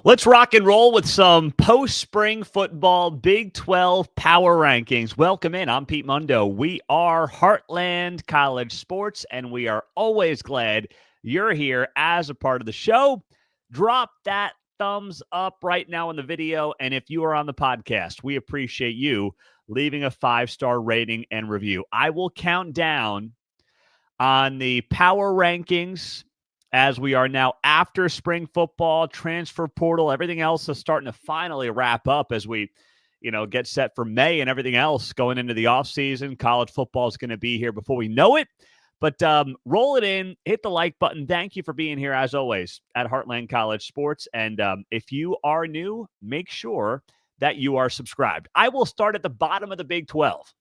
Let's rock and roll with some post-spring football Big 12 power rankings. Welcome in. I'm Pete Mundo. We are Heartland College Sports, and we are always glad you're here as a part of the show. Drop that thumbs up right now in the video, and if you are on the podcast, we appreciate you leaving a 5-star rating and review. I will count down on the power rankings as we are now after spring football, transfer portal, everything else is starting to finally wrap up as we, get set for May and everything else going into the offseason. College football is going to be here before we know it. But roll it in, hit the like button. Thank you for being here, as always, at Heartland College Sports. And if you are new, make sure that you are subscribed. I will start at the bottom of the Big 12.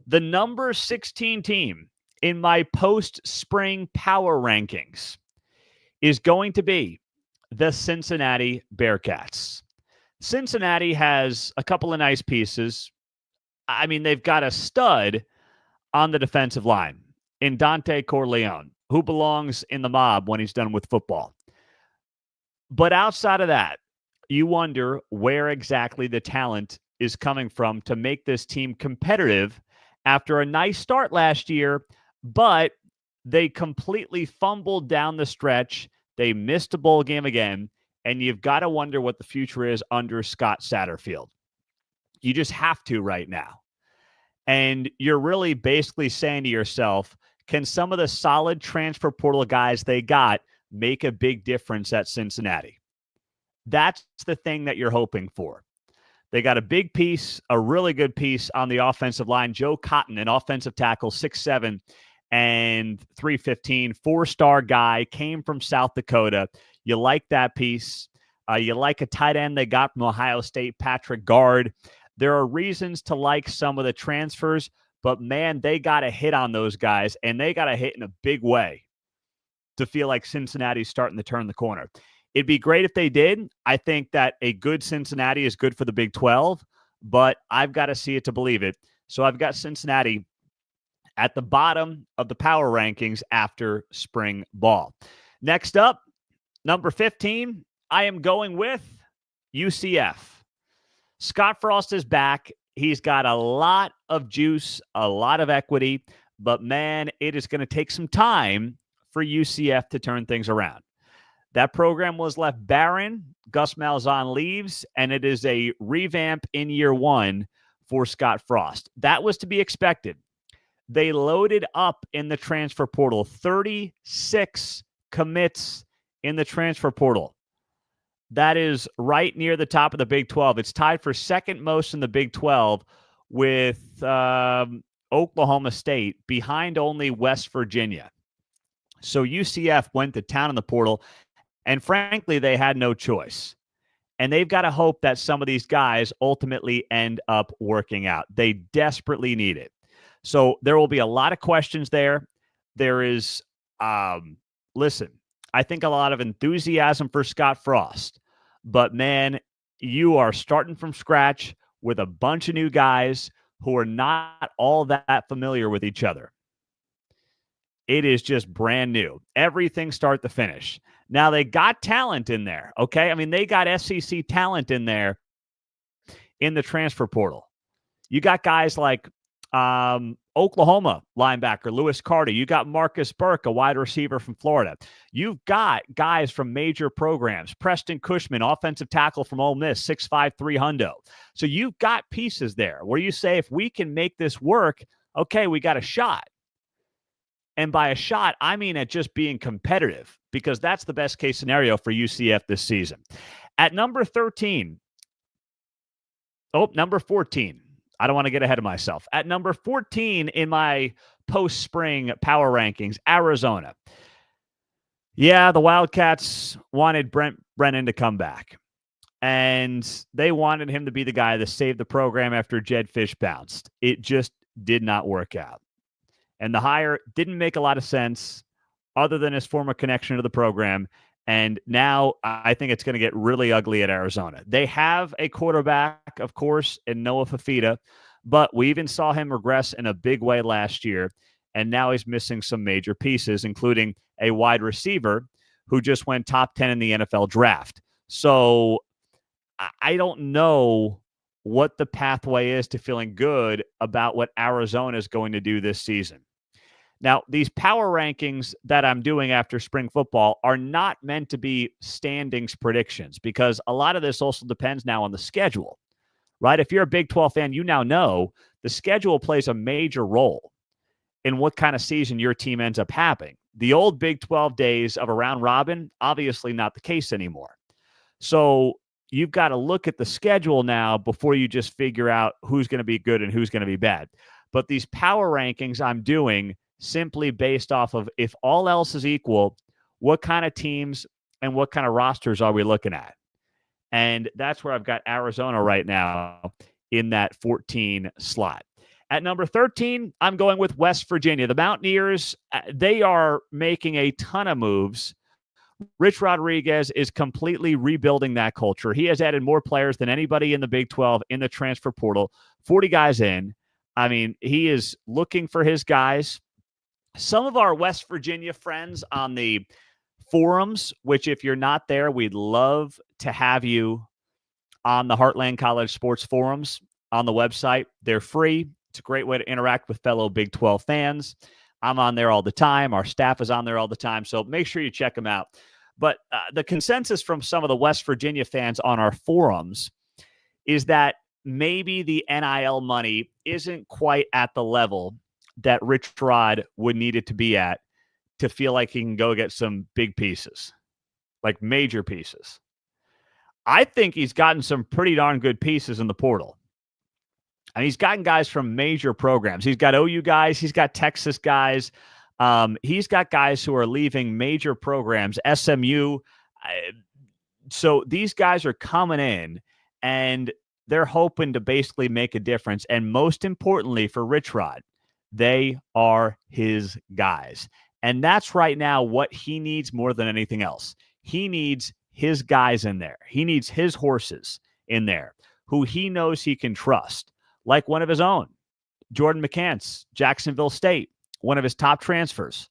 The number 16 team in my post-spring power rankings is going to be the Cincinnati Bearcats. Cincinnati has a couple of nice pieces. I mean, they've got a stud on the defensive line in Dante Corleone, who belongs in the mob when he's done with football. But outside of that, you wonder where exactly the talent is coming from to make this team competitive after a nice start last year, but they completely fumbled down the stretch. They missed a bowl game again, and you've got to wonder what the future is under Scott Satterfield. You just have to right now. And you're really basically saying to yourself, can some of the solid transfer portal guys they got make a big difference at Cincinnati? That's the thing that you're hoping for. They got a big piece, a really good piece on the offensive line. Joe Cotton, an offensive tackle, 6'7", and 315, 4-star guy, came from South Dakota. You like that piece. You like a tight end they got from Ohio State, Patrick Guard. There are reasons to like some of the transfers, but man, they got to hit on those guys, and they got to hit in a big way to feel like Cincinnati's starting to turn the corner. It'd be great if they did. I think that a good Cincinnati is good for the Big 12, but I've got to see it to believe it. So I've got Cincinnati at the bottom of the power rankings after spring ball. Next up, number 15, I am going with UCF. Scott Frost is back. He's got a lot of juice, a lot of equity, but man, it is going to take some time for UCF to turn things around. That program was left barren. Gus Malzahn leaves, and it is a revamp in year one for Scott Frost. That was to be expected. They loaded up in the transfer portal, 36 commits in the transfer portal. That is right near the top of the Big 12. It's tied for second most in the Big 12 with Oklahoma State, behind only West Virginia. So UCF went to town in the portal, and frankly, they had no choice. And they've got to hope that some of these guys ultimately end up working out. They desperately need it. So there will be a lot of questions there. There is, listen, I think a lot of enthusiasm for Scott Frost. But, man, you are starting from scratch with a bunch of new guys who are not all that familiar with each other. It is just brand new. Everything start to finish. Now, they got talent in there, okay? I mean, they got SEC talent in there in the transfer portal. You got guys like Oklahoma linebacker Lewis Carter. You got Marcus Burke, a wide receiver from Florida. You've got guys from major programs. Preston Cushman, offensive tackle from Ole Miss, 6'5", 300. So you've got pieces there where you say, if we can make this work, okay, we got a shot. And by a shot, I mean at just being competitive, because that's the best case scenario for UCF this season. At number 14, I don't want to get ahead of myself. At number 14 in my post-spring power rankings, Arizona. Yeah, the Wildcats wanted Brent Brennan to come back. And they wanted him to be the guy that saved the program after Jed Fish bounced. It just did not work out. And the hire didn't make a lot of sense other than his former connection to the program. And now I think it's going to get really ugly at Arizona. They have a quarterback, of course, in Noah Fafita, but we even saw him regress in a big way last year. And now he's missing some major pieces, including a wide receiver who just went top 10 in the NFL draft. So I don't know what the pathway is to feeling good about what Arizona is going to do this season. Now, these power rankings that I'm doing after spring football are not meant to be standings predictions because a lot of this also depends now on the schedule, right? If you're a Big 12 fan, you now know the schedule plays a major role in what kind of season your team ends up having. The old Big 12 days of a round robin, obviously not the case anymore. So you've got to look at the schedule now before you just figure out who's going to be good and who's going to be bad. But these power rankings I'm doing simply based off of, if all else is equal, what kind of teams and what kind of rosters are we looking at? And that's where I've got Arizona right now in that 14 slot. At number 13, I'm going with West Virginia. The Mountaineers, they are making a ton of moves. Rich Rodriguez is completely rebuilding that culture. He has added more players than anybody in the Big 12 in the transfer portal, 40 guys in. I mean, he is looking for his guys. Some of our West Virginia friends on the forums, which if you're not there, we'd love to have you on the Heartland College Sports forums on the website. They're free. It's a great way to interact with fellow Big 12 fans. I'm on there all the time. Our staff is on there all the time. So make sure you check them out. But the consensus from some of the West Virginia fans on our forums is that maybe the NIL money isn't quite at the level that Rich Rod would need it to be at to feel like he can go get some big pieces, like major pieces. I think he's gotten some pretty darn good pieces in the portal. And he's gotten guys from major programs. He's got OU guys. He's got Texas guys. He's got guys who are leaving major programs, SMU. So these guys are coming in, and they're hoping to basically make a difference. And most importantly for Rich Rod, they are his guys. And that's right now what he needs more than anything else. He needs his guys in there. He needs his horses in there who he knows he can trust, like one of his own, Jordan McCants, Jacksonville State, one of his top transfers,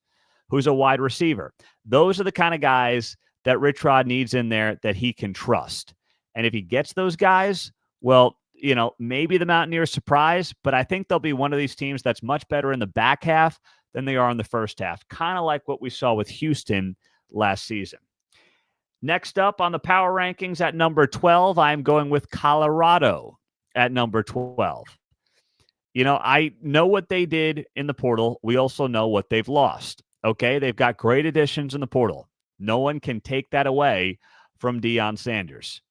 who's a wide receiver. Those are the kind of guys that Rich Rod needs in there that he can trust. And if he gets those guys, well, you know, maybe the Mountaineers surprise, but I think they'll be one of these teams that's much better in the back half than they are in the first half, kind of like what we saw with Houston last season. Next up on the power rankings at number 12, I'm going with Colorado at number 12. You know, I know what they did in the portal. We also know what they've lost. Okay, they've got great additions in the portal. No one can take that away from Deion Sanders.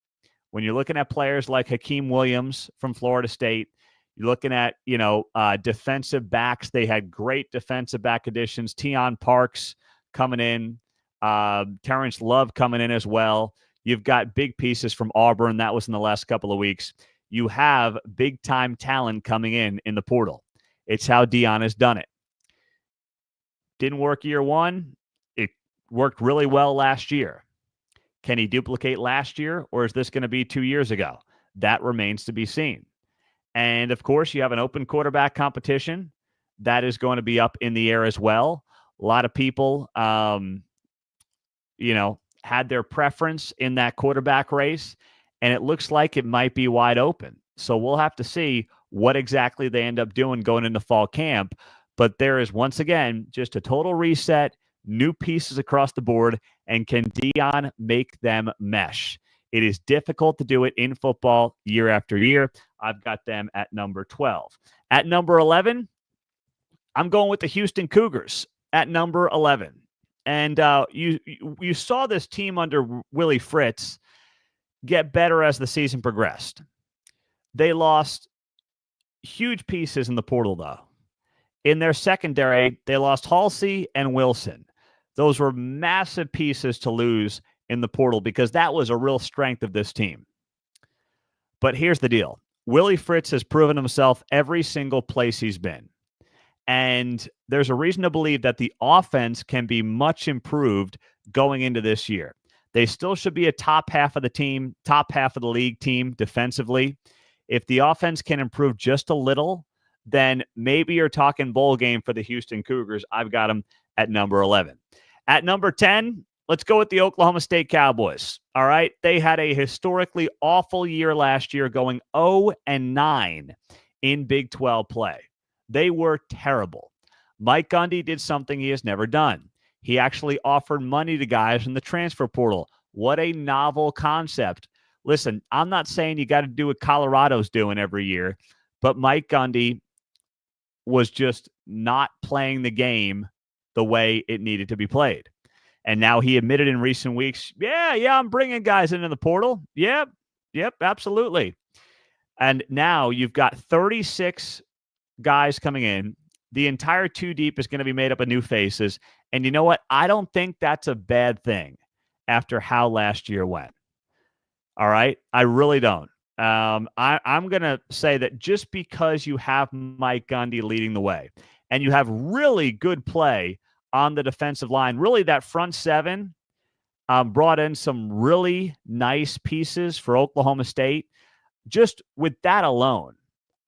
When you're looking at players like Hakeem Williams from Florida State, you're looking at, defensive backs. They had great defensive back additions. Teion Parks coming in. Terrence Love coming in as well. You've got big pieces from Auburn. That was in the last couple of weeks. You have big-time talent coming in the portal. It's how Deion has done it. Didn't work year one. It worked really well last year. Can he duplicate last year, or is this going to be 2 years ago? That remains to be seen. And, of course, you have an open quarterback competition. That is going to be up in the air as well. A lot of people, had their preference in that quarterback race, and it looks like it might be wide open. So we'll have to see what exactly they end up doing going into fall camp. But there is, once again, just a total reset, new pieces across the board, and can Deion make them mesh? It is difficult to do it in football year after year. I've got them at number 12. At number 11, I'm going with the Houston Cougars at number 11. And you saw this team under Willie Fritz get better as the season progressed. They lost huge pieces in the portal, though. In their secondary, they lost Halsey and Wilson. Those were massive pieces to lose in the portal because that was a real strength of this team. But here's the deal. Willie Fritz has proven himself every single place he's been. And there's a reason to believe that the offense can be much improved going into this year. They still should be a top half of the team, top half of the league team defensively. If the offense can improve just a little, then maybe you're talking bowl game for the Houston Cougars. I've got them at number 11. At number 10, let's go with the Oklahoma State Cowboys. All right. They had a historically awful year last year, going 0-9 in Big 12 play. They were terrible. Mike Gundy did something he has never done. He actually offered money to guys in the transfer portal. What a novel concept. Listen, I'm not saying you got to do what Colorado's doing every year, but Mike Gundy was just not playing the game the way it needed to be played. And now he admitted in recent weeks, yeah, I'm bringing guys into the portal. Yep, absolutely. And now you've got 36 guys coming in. The entire two deep is going to be made up of new faces. And you know what? I don't think that's a bad thing after how last year went. All right? I really don't. I'm going to say that just because you have Mike Gundy leading the way and you have really good play on the defensive line, really that front seven brought in some really nice pieces for Oklahoma State. Just with that alone,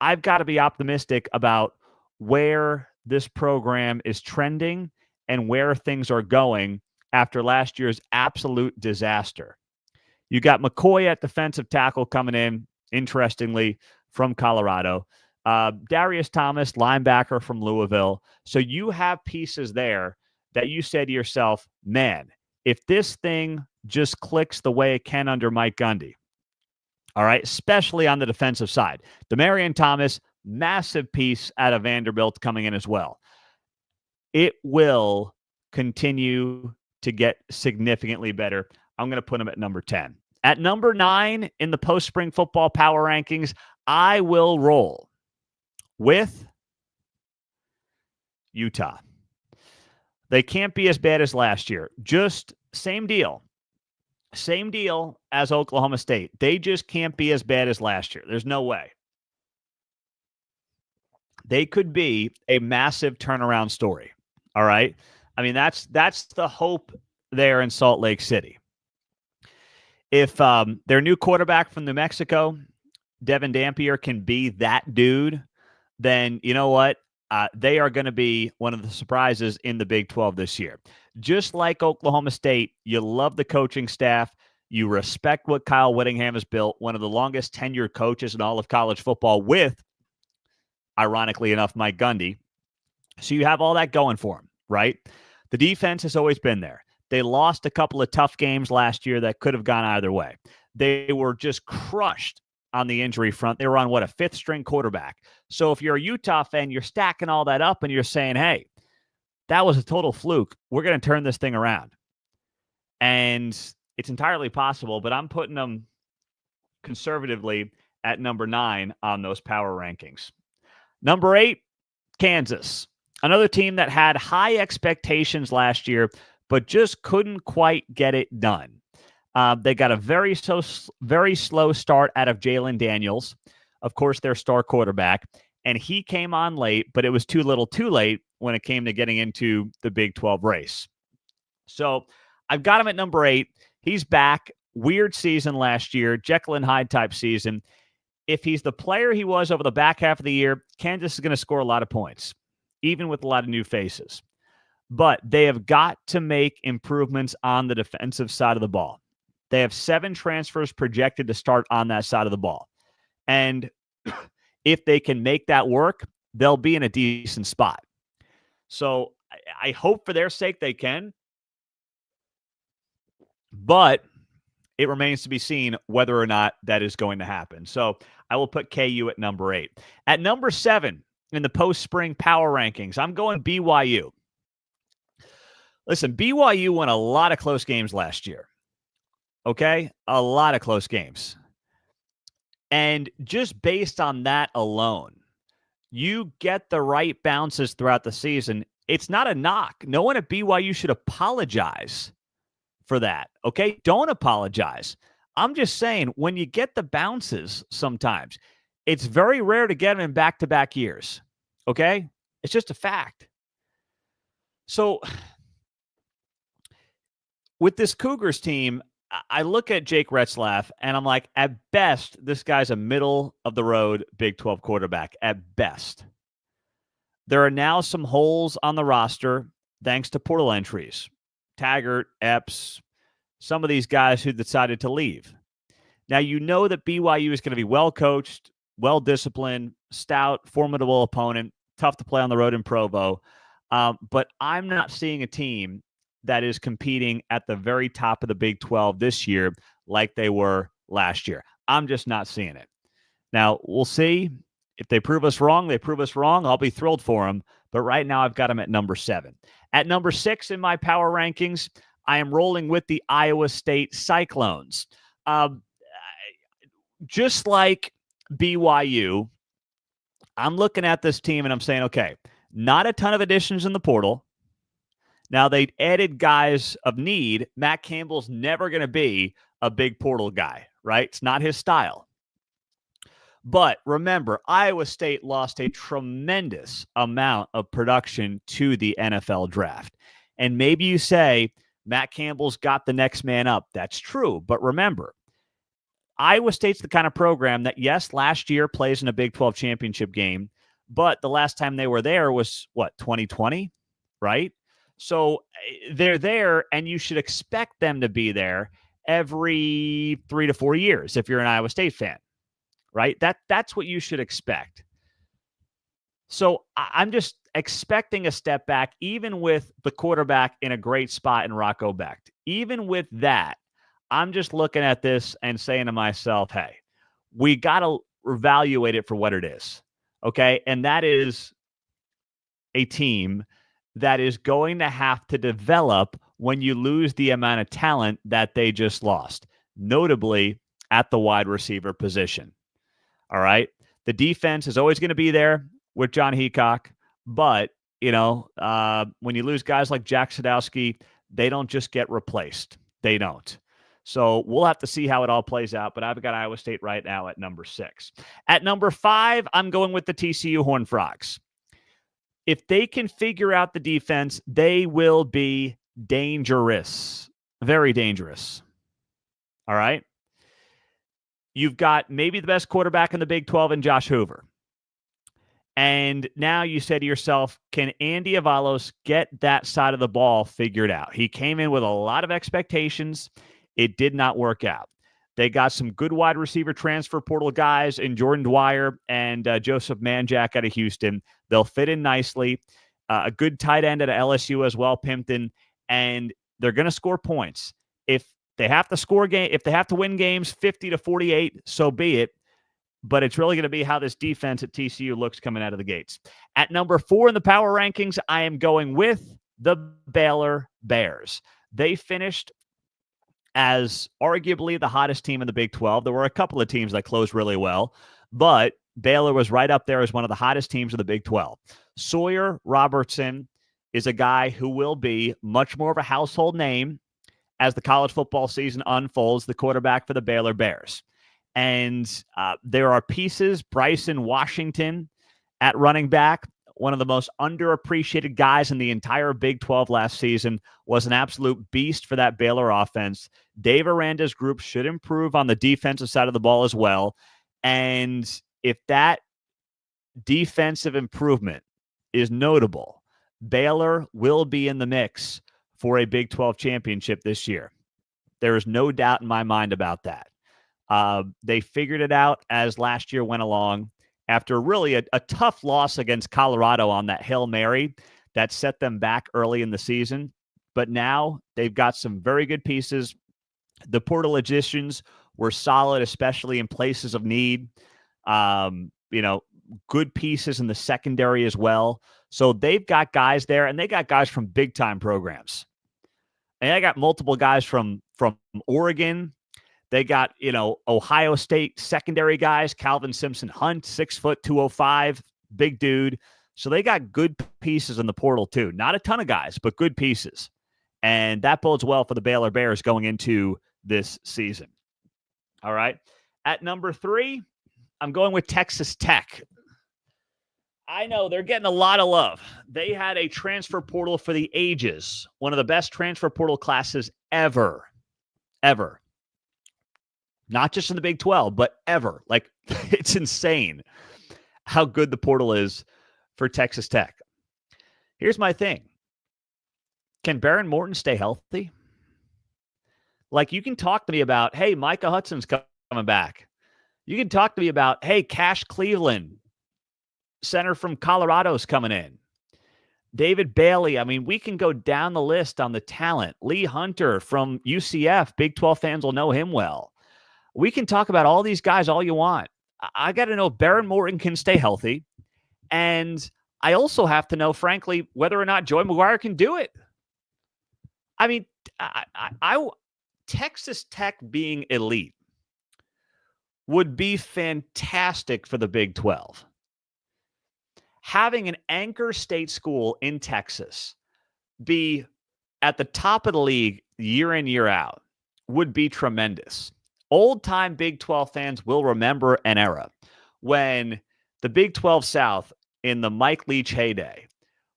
I've got to be optimistic about where this program is trending and where things are going after last year's absolute disaster. You got McCoy at defensive tackle coming in, interestingly, from Colorado. Darius Thomas, linebacker from Louisville. So you have pieces there that you say to yourself, man, if this thing just clicks the way it can under Mike Gundy, all right, especially on the defensive side. Demarion Thomas, massive piece out of Vanderbilt coming in as well. It will continue to get significantly better. I'm going to put him at number 10. At number 9 in the post-spring football power rankings, I will roll with Utah. They can't be as bad as last year. Just same deal. Same deal as Oklahoma State. They just can't be as bad as last year. There's no way. They could be a massive turnaround story. All right. I mean, that's the hope there in Salt Lake City. If their new quarterback from New Mexico, Devin Dampier, can be that dude, then you know what? They are going to be one of the surprises in the Big 12 this year. Just like Oklahoma State, you love the coaching staff. You respect what Kyle Whittingham has built, one of the longest tenured coaches in all of college football with, ironically enough, Mike Gundy. So you have all that going for him, right? The defense has always been there. They lost a couple of tough games last year that could have gone either way. They were just crushed on the injury front. They were on, a fifth-string quarterback. So if you're a Utah fan, you're stacking all that up and you're saying, hey, that was a total fluke. We're going to turn this thing around. And it's entirely possible, but I'm putting them conservatively at number 9 on those power rankings. Number 8, Kansas. Another team that had high expectations last year, but just couldn't quite get it done. They got a very slow start out of Jalen Daniels, of course, their star quarterback, and he came on late, but it was too little too late when it came to getting into the Big 12 race. So I've got him at number 8. He's back. Weird season last year, Jekyll and Hyde type season. If he's the player he was over the back half of the year, Kansas is going to score a lot of points, even with a lot of new faces. But they have got to make improvements on the defensive side of the ball. They have 7 transfers projected to start on that side of the ball. And if they can make that work, they'll be in a decent spot. So I hope for their sake they can. But it remains to be seen whether or not that is going to happen. So I will put KU at number 8. At number 7 in the post-spring power rankings, I'm going BYU. Listen, BYU won a lot of close games last year. Okay? A lot of close games. And just based on that alone, you get the right bounces throughout the season. It's not a knock. No one at BYU should apologize for that. Okay? Don't apologize. I'm just saying, when you get the bounces sometimes, it's very rare to get them in back-to-back years. Okay? It's just a fact. So with this Cougars team, I look at Jake Retzlaff, and I'm like, at best, this guy's a middle-of-the-road Big 12 quarterback, at best. There are now some holes on the roster thanks to portal entries. Taggart, Epps, some of these guys who decided to leave. Now, you know that BYU is going to be well coached, well disciplined, stout, formidable opponent, tough to play on the road in Provo. But I'm not seeing a team that is competing at the very top of the Big 12 this year like they were last year. I'm just not seeing it. Now, we'll see. If they prove us wrong, they prove us wrong. I'll be thrilled for them. But right now, I've got them at number 7. At number 6 in my power rankings, I am rolling with the Iowa State Cyclones. Just like BYU, I'm looking at this team and I'm saying, okay, not a ton of additions in the portal. Now, they added guys of need. Matt Campbell's never going to be a big portal guy, right? It's not his style. But remember, Iowa State lost a tremendous amount of production to the NFL draft. And maybe you say, Matt Campbell's got the next man up. That's true. But remember, Iowa State's the kind of program that, yes, last year plays in a Big 12 championship game, but the last time they were there was, 2020, right? So they're there, and you should expect them to be there every 3 to 4 years if you're an Iowa State fan, right? That's what you should expect. So I'm just expecting a step back, even with the quarterback in a great spot in Rocco Becht. Even with that, I'm just looking at this and saying to myself, hey, we got to evaluate it for what it is, okay? And that is a team that is going to have to develop when you lose the amount of talent that they just lost, notably at the wide receiver position, all right? The defense is always going to be there with John Heacock, but, when you lose guys like Jack Sadowski, they don't just get replaced. They don't. So we'll have to see how it all plays out, but I've got Iowa State right now at number 6. At number 5, I'm going with the TCU Horned Frogs. If they can figure out the defense, they will be dangerous, very dangerous. All right? You've got maybe the best quarterback in the Big 12 in Josh Hoover. And now you say to yourself, can Andy Avalos get that side of the ball figured out? He came in with a lot of expectations. It did not work out. They got some good wide receiver transfer portal guys in Jordan Dwyer and Joseph Manjack out of Houston. They'll fit in nicely. A good tight end at LSU as well, Pimpton, and they're going to score points. If they have to win games 50-48, so be it. But it's really going to be how this defense at TCU looks coming out of the gates. At number 4 in the power rankings, I am going with the Baylor Bears. They finished as arguably the hottest team in the Big 12. There were a couple of teams that closed really well, but Baylor was right up there as one of the hottest teams in the Big 12. Sawyer Robertson is a guy who will be much more of a household name as the college football season unfolds, the quarterback for the Baylor Bears. And there are pieces, Bryson Washington at running back, one of the most underappreciated guys in the entire Big 12 last season, was an absolute beast for that Baylor offense. Dave Aranda's group should improve on the defensive side of the ball as well. And if that defensive improvement is notable, Baylor will be in the mix for a Big 12 championship this year. There is no doubt in my mind about that. They figured it out as last year went along after really a tough loss against Colorado on that Hail Mary that set them back early in the season. But now they've got some very good pieces. The portal additions were solid, especially in places of need. Good pieces in the secondary as well. So they've got guys there, and they got guys from big-time programs. And I got multiple guys from Oregon. They got, Ohio State secondary guys, Calvin Simpson-Hunt, 6 foot, 205, big dude. So they got good pieces in the portal too. Not a ton of guys, but good pieces. And that bodes well for the Baylor Bears going into this season. All right. At number 3, I'm going with Texas Tech. I know they're getting a lot of love. They had a transfer portal for the ages, one of the best transfer portal classes ever. Not just in the Big 12, but ever. Like, it's insane how good the portal is for Texas Tech. Here's my thing. Can Baron Morton stay healthy? Like, you can talk to me about, hey, Micah Hudson's coming back. You can talk to me about, hey, Cash Cleveland, center from Colorado's coming in. David Bailey. I mean, we can go down the list on the talent. Lee Hunter from UCF. Big 12 fans will know him well. We can talk about all these guys all you want. I got to know if Baron Morton can stay healthy. And I also have to know, frankly, whether or not Joey McGuire can do it. I mean, Texas Tech being elite would be fantastic for the Big 12. Having an anchor state school in Texas be at the top of the league year in, year out would be tremendous. Old-time Big 12 fans will remember an era when the Big 12 South in the Mike Leach heyday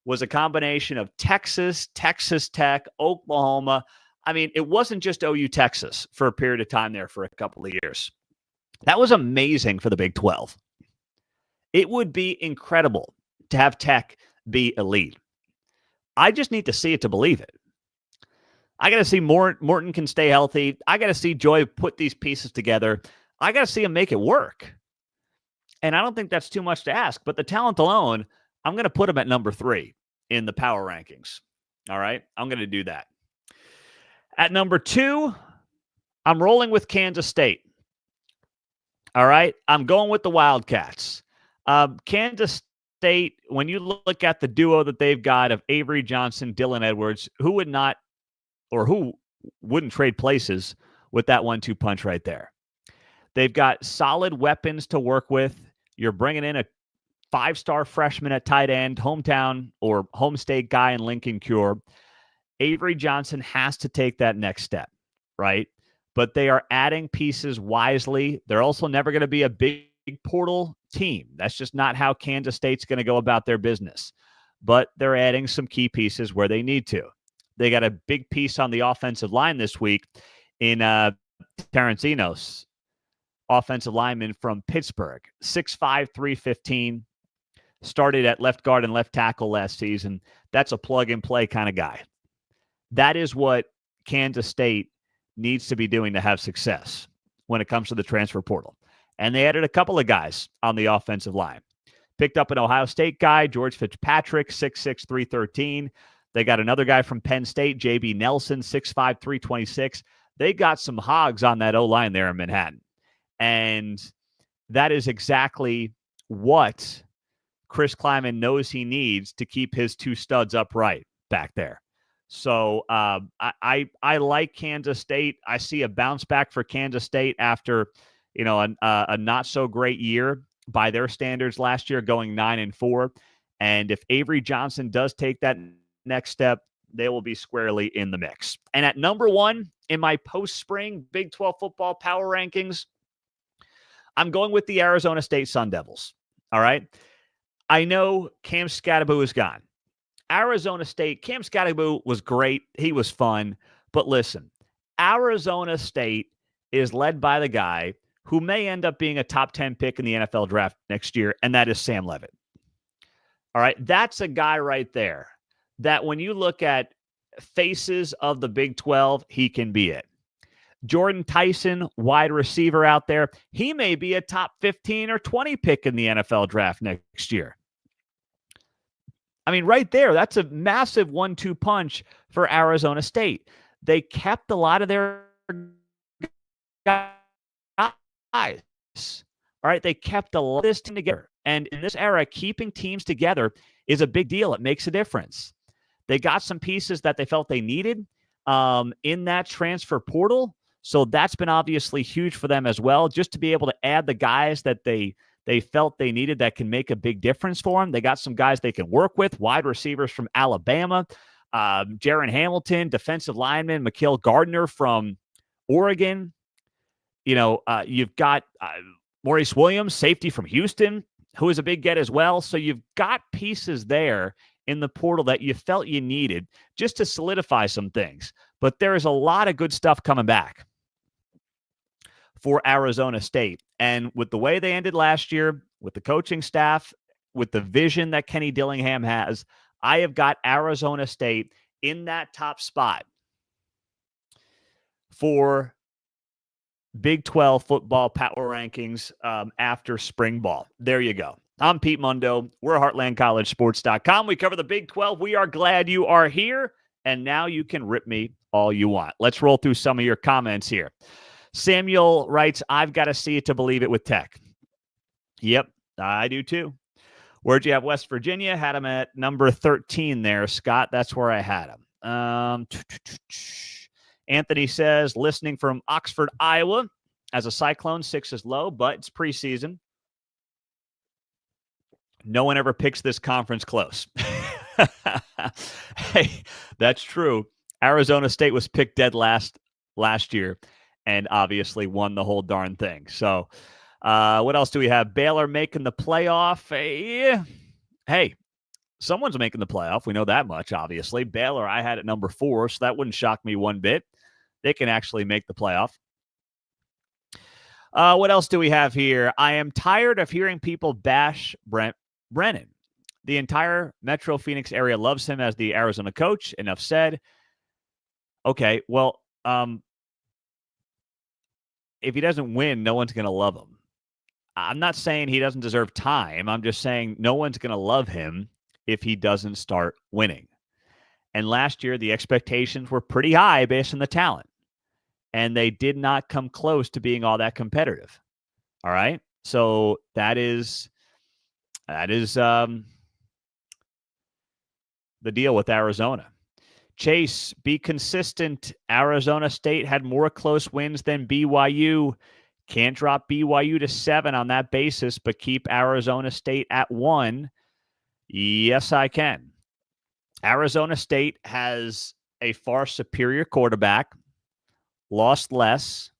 was a combination of Texas, Texas Tech, Oklahoma. I mean, it wasn't just OU Texas for a period of time there for a couple of years. That was amazing for the Big 12. It would be incredible to have Tech be elite. I just need to see it to believe it. I got to see Morton can stay healthy. I got to see Joy put these pieces together. I got to see him make it work. And I don't think that's too much to ask. But the talent alone, I'm going to put him at number 3 in the power rankings. All right? I'm going to do that. At number 2, I'm rolling with Kansas State. All right? I'm going with the Wildcats. Kansas State, when you look at the duo that they've got of Avery Johnson, Dylan Edwards, who wouldn't trade places with that 1-2 punch right there? They've got solid weapons to work with. You're bringing in a 5-star freshman at tight end, hometown or home state guy in Lincoln Cure. Avery Johnson has to take that next step, right? But they are adding pieces wisely. They're also never going to be a big portal team. That's just not how Kansas State's going to go about their business. But they're adding some key pieces where they need to. They got a big piece on the offensive line this week in Terrence Enos, offensive lineman from Pittsburgh, 6'5", 315, started at left guard and left tackle last season. That's a plug-and-play kind of guy. That is what Kansas State needs to be doing to have success when it comes to the transfer portal. And they added a couple of guys on the offensive line. Picked up an Ohio State guy, George Fitzpatrick, 6'6", 313. They got another guy from Penn State, J.B. Nelson, 6'5", 326. They got some hogs on that O-line there in Manhattan. And that is exactly what Chris Kleiman knows he needs to keep his 2 studs upright back there. So I like Kansas State. I see a bounce back for Kansas State after, a not so great year by their standards last year, going 9-4. And if Avery Johnson does take that next step, they will be squarely in the mix. And at number 1 in my post-spring Big 12 football power rankings, I'm going with the Arizona State Sun Devils. All right. I know Cam Scatterbo is gone. Arizona State, Cam Scatterbo was great. He was fun. But listen, Arizona State is led by the guy who may end up being a top 10 pick in the NFL draft next year, and that is Sam Leavitt. All right. That's a guy right there that when you look at faces of the Big 12, he can be it. Jordan Tyson, wide receiver out there, he may be a top 15 or 20 pick in the NFL draft next year. I mean, right there, that's a massive 1-2 punch for Arizona State. They kept a lot of their guys. All right, they kept a lot of this team together. And in this era, keeping teams together is a big deal. It makes a difference. They got some pieces that they felt they needed in that transfer portal. So that's been obviously huge for them as well, just to be able to add the guys that they felt they needed that can make a big difference for them. They got some guys they can work with, wide receivers from Alabama, Jaron Hamilton, defensive lineman, Mikael Gardner from Oregon. You've got Maurice Williams, safety from Houston, who is a big get as well. So you've got pieces there in the portal that you felt you needed just to solidify some things. But there is a lot of good stuff coming back for Arizona State. And with the way they ended last year, with the coaching staff, with the vision that Kenny Dillingham has, I have got Arizona State in that top spot for Big 12 football power rankings after spring ball. There you go. I'm Pete Mundo. We're HeartlandCollegeSports.com. We cover the Big 12. We are glad you are here, and now you can rip me all you want. Let's roll through some of your comments here. Samuel writes, I've got to see it to believe it with Tech. Yep, I do too. Where'd you have West Virginia? Had him at number 13 there, Scott. That's where I had him. Anthony says, listening from Oxford, Iowa. As a Cyclone, 6 is low, but it's preseason. No one ever picks this conference close. Hey, that's true. Arizona State was picked dead last year and obviously won the whole darn thing. So what else do we have? Baylor making the playoff. Hey, someone's making the playoff. We know that much, obviously. Baylor, I had at number 4, so that wouldn't shock me one bit. They can actually make the playoff. What else do we have here? I am tired of hearing people bash Brent Brennan. The entire Metro Phoenix area loves him as the Arizona coach. Enough said. Okay, well, if he doesn't win, no one's going to love him. I'm not saying he doesn't deserve time. I'm just saying no one's going to love him if he doesn't start winning. And last year, the expectations were pretty high based on the talent. And they did not come close to being all that competitive. All right? So that is the deal with Arizona. Chase, be consistent. Arizona State had more close wins than BYU. Can't drop BYU to 7 on that basis, but keep Arizona State at 1. Yes, I can. Arizona State has a far superior quarterback, lost less,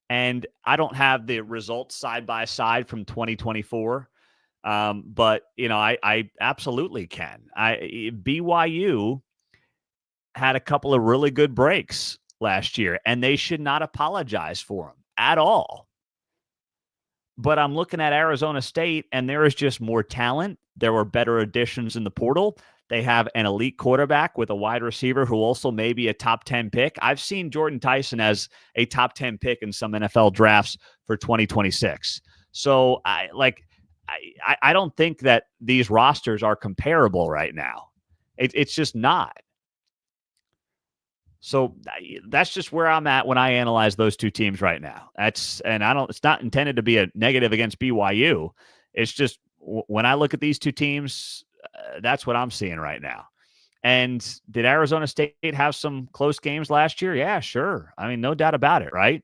and I don't have the results side by side from 2024. But, I absolutely can. BYU had a couple of really good breaks last year, and they should not apologize for them at all. But I'm looking at Arizona State, and there is just more talent. There were better additions in the portal. They have an elite quarterback with a wide receiver who also may be a top 10 pick. I've seen Jordan Tyson as a top 10 pick in some NFL drafts for 2026. So I don't think that these rosters are comparable right now. It's just not. So that's just where I'm at when I analyze those two teams right now. It's not intended to be a negative against BYU. It's just when I look at these two teams, that's what I'm seeing right now. And did Arizona State have some close games last year? Yeah, sure. I mean, no doubt about it, right?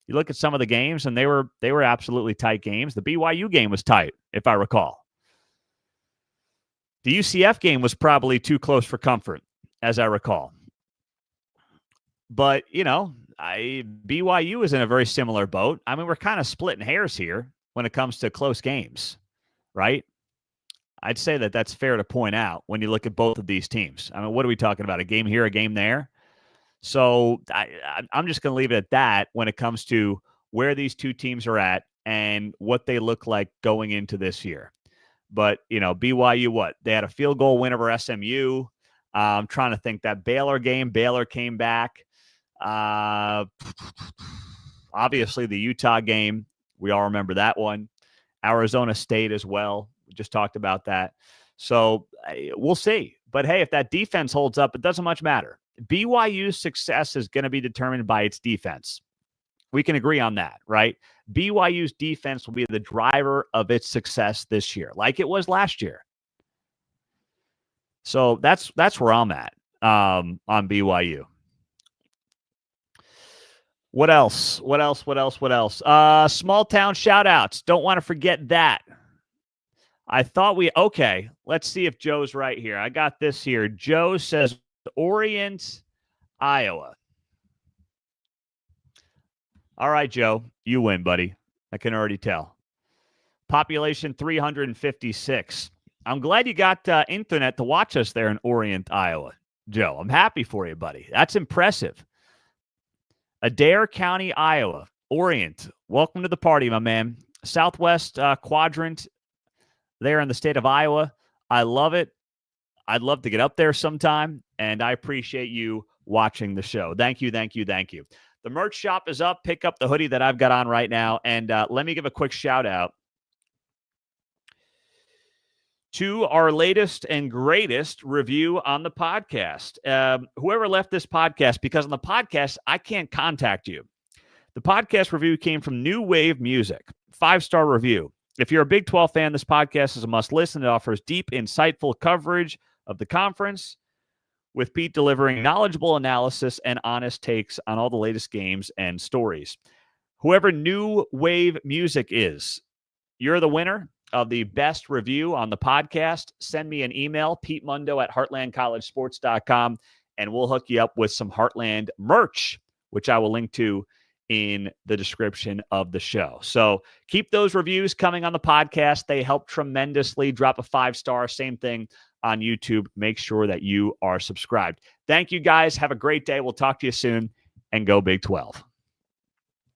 You look at some of the games, and they were absolutely tight games. The BYU game was tight, if I recall. The UCF game was probably too close for comfort, as I recall. But, BYU is in a very similar boat. I mean, we're kind of splitting hairs here when it comes to close games, right? I'd say that that's fair to point out when you look at both of these teams. I mean, what are we talking about? A game here, a game there? So I'm just going to leave it at that when it comes to where these two teams are at and what they look like going into this year. But, BYU, what? They had a field goal win over SMU. I'm trying to think that Baylor game. Baylor came back. Obviously, the Utah game. We all remember that one. Arizona State as well. We just talked about that. So we'll see. But, hey, if that defense holds up, it doesn't much matter. BYU's success is going to be determined by its defense. We can agree on that, right? BYU's defense will be the driver of its success this year, like it was last year. So that's where I'm at on BYU. What else? Small town shout outs. Don't want to forget that. Okay, let's see if Joe's right here. I got this here. Joe says Orient, Iowa. All right, Joe, you win, buddy. I can already tell. Population 356. I'm glad you got internet to watch us there in Orient, Iowa. Joe, I'm happy for you, buddy. That's impressive. Adair County, Iowa. Orient, welcome to the party, my man. Southwest quadrant there in the state of Iowa. I love it. I'd love to get up there sometime, and I appreciate you watching the show. Thank you, thank you, thank you. The merch shop is up. Pick up the hoodie that I've got on right now, and let me give a quick shout out to our latest and greatest review on the podcast. Whoever left this podcast, because on the podcast, I can't contact you. The podcast review came from New Wave Music, 5-star review. If you're a Big 12 fan, this podcast is a must listen. It offers deep, insightful coverage of the conference, with Pete delivering knowledgeable analysis and honest takes on all the latest games and stories. Whoever New Wave Music is, you're the winner of the best review on the podcast. Send me an email, petemundo@heartlandcollegesports.com, and we'll hook you up with some Heartland merch, which I will link to in the description of the show. So keep those reviews coming on the podcast. They help tremendously. Drop a 5-star, same thing on YouTube. Make sure that you are subscribed. Thank you, guys. Have a great day. We'll talk to you soon, and go Big 12.